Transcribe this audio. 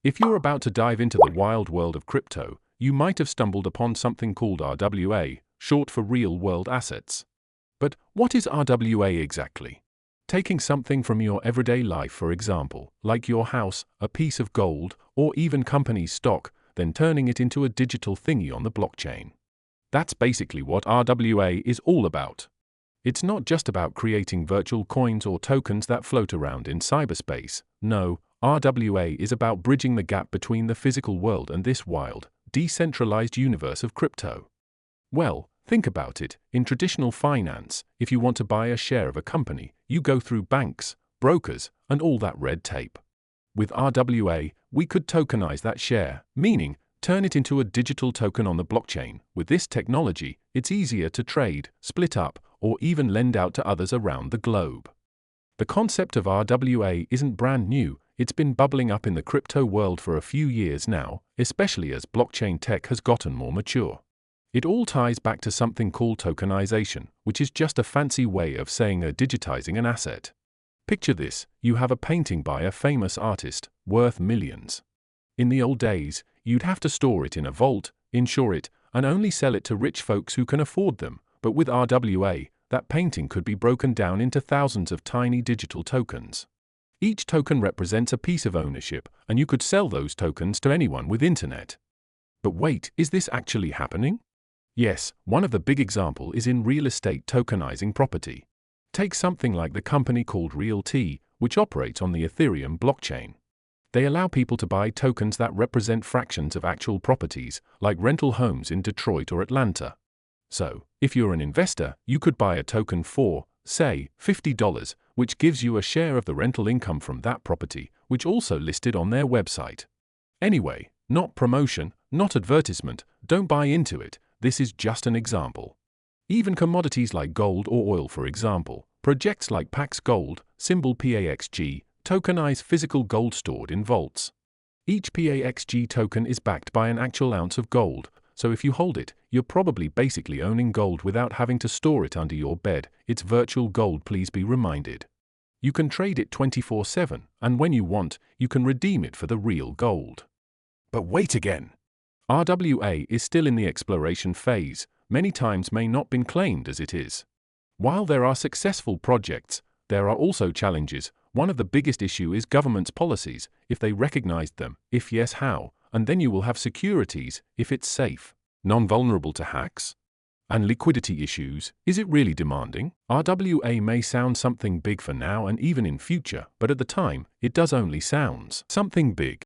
If you're about to dive into the wild world of crypto, you might have stumbled upon something called RWA, short for real-world assets. But what is RWA exactly? Taking something from your everyday life, for example, like your house, a piece of gold, or even company stock, then turning it into a digital thingy on the blockchain. That's basically what RWA is all about. It's not just about creating virtual coins or tokens that float around in cyberspace. No, RWA is about bridging the gap between the physical world and this wild, decentralized universe of crypto. Well, think about it. In traditional finance, if you want to buy a share of a company, you go through banks, brokers, and all that red tape. With RWA, we could tokenize that share, meaning turn it into a digital token on the blockchain. With this technology, it's easier to trade, split up, or even lend out to others around the globe. The concept of RWA isn't brand new. It's been bubbling up in the crypto world for a few years now, especially as blockchain tech has gotten more mature. It all ties back to something called tokenization, which is just a fancy way of saying digitizing an asset. Picture this: you have a painting by a famous artist, worth millions. In the old days, you'd have to store it in a vault, insure it, and only sell it to rich folks who can afford them. But with RWA, that painting could be broken down into thousands of tiny digital tokens. Each token represents a piece of ownership, and you could sell those tokens to anyone with internet. But wait, is this actually happening? Yes, one of the big examples is in real estate tokenizing property. Take something like the company called Realty, which operates on the Ethereum blockchain. They allow people to buy tokens that represent fractions of actual properties, like rental homes in Detroit or Atlanta. So, if you're an investor, you could buy a token for, say, $50, which gives you a share of the rental income from that property, which also listed on their website. Anyway, not promotion, not advertisement, don't buy into it, this is just an example. Even commodities like gold or oil, for example, projects like Pax Gold, symbol PAXG, tokenize physical gold stored in vaults. Each PAXG token is backed by an actual ounce of gold, so if you hold it, you're probably basically owning gold without having to store it under your bed. It's virtual gold, please be reminded. You can trade it 24/7, and when you want, you can redeem it for the real gold. But wait again. RWA is still in the exploration phase, many times may not been claimed as it is. While there are successful projects, there are also challenges. One of the biggest issues is government's policies, if they recognize them, if yes, how, and then you will have securities, if it's safe, non-vulnerable to hacks, and liquidity issues. Is it really demanding? RWA may sound something big for now and even in future, but at the time, it does only sounds something big.